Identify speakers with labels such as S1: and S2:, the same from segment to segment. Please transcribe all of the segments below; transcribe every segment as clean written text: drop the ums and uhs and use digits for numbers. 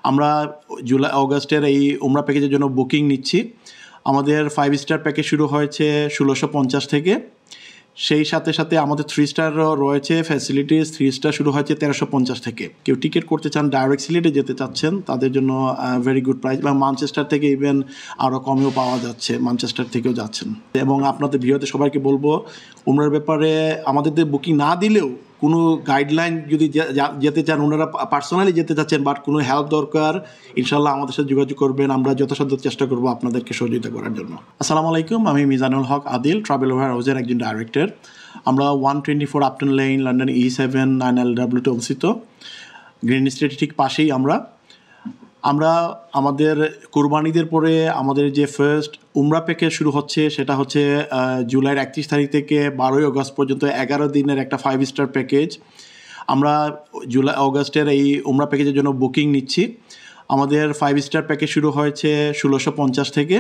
S1: আমরা জুলাই অগাস্টের এই উমরা প্যাকেজের জন্য বুকিং নিচ্ছি। আমাদের 5 স্টার প্যাকেজ শুরু হয়েছে 1650 থেকে। সেই সাথে সাথে আমাদের 3 স্টারও রয়েছে ফ্যাসিলিটিস। 3 স্টার শুরু হয়েছে 1350 থেকে। কেউ টিকিট করতে চান, ডাইরেক্ট সিলেটে যেতে চাচ্ছেন, তাদের জন্য ভেরি গুড প্রাইস। এবং ম্যানচেস্টার থেকে ইভেন আরও কমেও পাওয়া যাচ্ছে, ম্যানচেস্টার থেকেও যাচ্ছেন। এবং আপনাদের ভিডিওতে সবাইকে বলবো, উমরার ব্যাপারে আমাদের বুকিং না দিলেও কোনো গাইডলাইন যদি যেতে চান, ওনারা পার্সোনালি যেতে চাচ্ছেন, বাট কোনো হেল্প দরকার, ইনশাল্লাহ আমাদের সাথে যোগাযোগ করবেন। আমরা যথাসাধ্য চেষ্টা করবো আপনাদেরকে সহযোগিতা করার জন্য। আসসালামু আলাইকুম, আমি মিজানুল হক আদিল, ট্রাভেল ওভার হাউসের একজন ডাইরেক্টর। আমরা 124 Upton lane, London E7 9LW অবস্থিত। গ্রিন স্ট্রিটের ঠিক পাশেই আমরা আমাদের কুরবানিদের পরে আমাদের যে ফার্স্ট উমরা প্যাকেজ শুরু হচ্ছে, সেটা হচ্ছে জুলাইয়ের 31 তারিখ থেকে 12 আগস্ট পর্যন্ত 11 দিনের একটা 5 স্টার প্যাকেজ। আমরা অগাস্টের এই উমরা প্যাকেজের জন্য বুকিং নিচ্ছি। আমাদের 5 স্টার প্যাকেজ শুরু হয়েছে 1650 থেকে।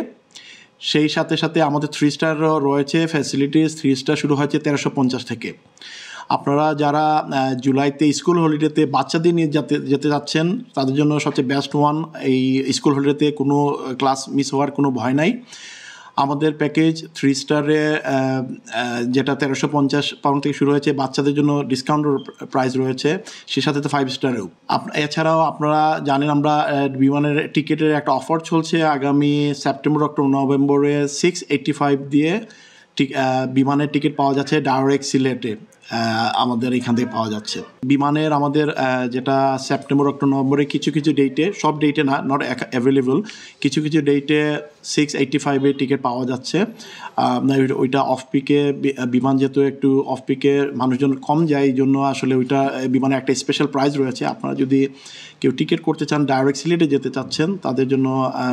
S1: সেই সাথে সাথে আমাদের 3 স্টারও রয়েছে ফ্যাসিলিটিস। 3 স্টার শুরু হয়েছে 1350 থেকে। আপনারা যারা জুলাইতে স্কুল হলিডেতে বাচ্চাদের নিয়ে যেতে যাচ্ছেন, তাদের জন্য সবচেয়ে বেস্ট ওয়ান। এই স্কুল হলিডেতে কোনো ক্লাস মিস হওয়ার কোনো ভয় নাই। আমাদের প্যাকেজ 3 স্টারে যেটা 1350 পাউন্ড থেকে শুরু হয়েছে, বাচ্চাদের জন্য ডিসকাউন্ট প্রাইস রয়েছে, সে সাথে তো 5 স্টারেও। এছাড়াও আপনারা জানেন, আমরা বিমানের টিকিটের একটা অফার চলছে আগামী সেপ্টেম্বর, অক্টোবর, নভেম্বরে 685 দিয়ে বিমানের টিকিট পাওয়া যাচ্ছে ডাইরেক্ট সিলেটে। আমাদের এখান থেকে পাওয়া যাচ্ছে বিমানের। আমাদের যেটা সেপ্টেম্বর, অক্টোবর, নভেম্বরে কিছু কিছু ডেটে, সব ডেটে না, নট অ্যাভেলেবল, কিছু কিছু ডেটে 685 টিকিট পাওয়া যাচ্ছে। ওইটা অফ পিকে বিমান, যেহেতু একটু অফ পিকে মানুষজন কম যায়, এই জন্য আসলে ওইটা বিমানে একটা স্পেশাল প্রাইস রয়েছে। আপনারা যদি কেউ টিকিট করতে চান, ডাইরেক্ট সিলেটে যেতে চাচ্ছেন, তাদের জন্য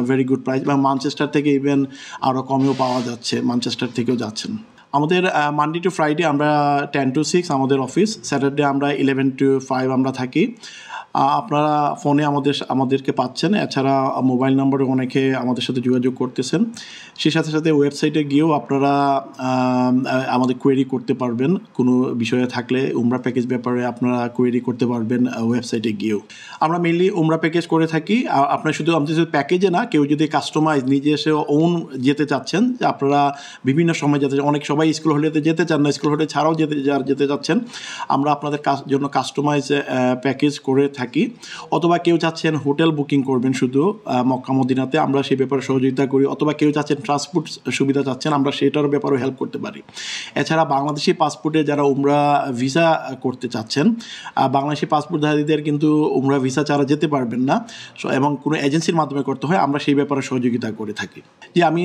S1: ভেরি গুড প্রাইস। এবং ম্যানচেস্টার থেকে ইভেন আরও কমেও পাওয়া যাচ্ছে, ম্যানচেস্টার থেকেও যাচ্ছেন। আমাদের মানডে টু ফ্রাইডে আমরা 10 to 6 আমাদের অফিস। স্যাটারডে আমরা 11 to 5 আমরা থাকি। আপনারা ফোনে আমাদেরকে পাচ্ছেন। এছাড়া মোবাইল নাম্বারে অনেকে আমাদের সাথে যোগাযোগ করতেছেন। সেই সাথে সাথে ওয়েবসাইটে গিয়েও আপনারা আমাদের কোয়েরি করতে পারবেন। কোনো বিষয়ে থাকলে উমরা প্যাকেজ ব্যাপারে আপনারা কোয়েরি করতে পারবেন ওয়েবসাইটে গিয়েও। আমরা মেনলি উমরা প্যাকেজ করে থাকি। আপনারা আমাদের শুধু প্যাকেজে না, কেউ যদি কাস্টমাইজ নিজে এসে ওন যেতে চাচ্ছেন, যে আপনারা বিভিন্ন সময় যেতে, অনেক সবাই স্কুল হলিডেতে যেতে চান না, স্কুল হলিডে ছাড়াও যেতে চাচ্ছেন, আমরা আপনাদের জন্য কাস্টমাইজ প্যাকেজ করে থাকি। অথবা কেউ চাচ্ছেন হোটেল বুকিং করবেন শুধু মক্কা মদিনাতে, আমরা সেই ব্যাপারে সহযোগিতা করি। অথবা কেউ চাচ্ছেন ট্রান্সপোর্ট সুবিধা চাচ্ছেন, আমরা সেটার ব্যাপারেও হেল্প করতে পারি। এছাড়া বাংলাদেশি পাসপোর্টে যারা উমরা ভিসা করতে চাচ্ছেন, বাংলাদেশি পাসপোর্টধারীদের কিন্তু উমরা ভিসা ছাড়া যেতে পারবেন না, এবং কোনো এজেন্সির মাধ্যমে করতে হয়, আমরা সেই ব্যাপারে সহযোগিতা করে থাকি। যে আমি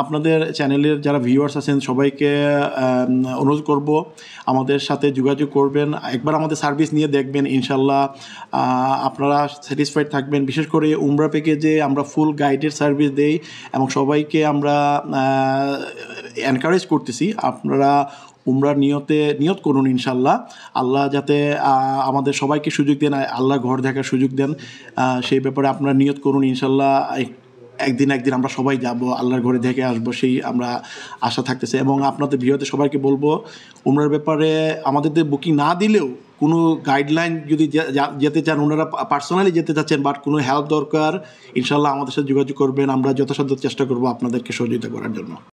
S1: আপনাদের চ্যানেলের যারা ভিউয়ার্স আছেন, সবাইকে অনুরোধ করব আমাদের সাথে যোগাযোগ করবেন, একবার আমাদের সার্ভিস নিয়ে দেখবেন, ইনশাল্লাহ আপনারা স্যাটিসফাইড থাকবেন। বিশেষ করে উমরা প্যাকেজে আমরা ফুল গাইডের সার্ভিস দেই, এবং সবাইকে আমরা এনকারেজ করতেছি আপনারা উমরার নিয়ত করুন। ইনশাল্লাহ আল্লাহ যাতে আমাদের সবাইকে সুযোগ দেন, আল্লাহ ঘর দেখার সুযোগ দেন, সেই ব্যাপারে আপনারা নিয়ত করুন। ইনশাল্লাহ একদিন আমরা সবাই যাব, আল্লাহর ঘরে দেখে আসবো, সেই আমরা আশা থাকতেছে। এবং আপনাদের ভিডিওতে সবাইকে বলবো, উমরার ব্যাপারে আমাদের বুকিং না দিলেও কোনো গাইডলাইন যদি যেতে চান, ওনারা পার্সোনালি যেতে চাচ্ছেন, বাট কোনো হেল্প দরকার, ইনশাল্লাহ আমাদের সাথে যোগাযোগ করবেন। আমরা যথাসাধ্য চেষ্টা করবো আপনাদেরকে সহযোগিতা করার জন্য।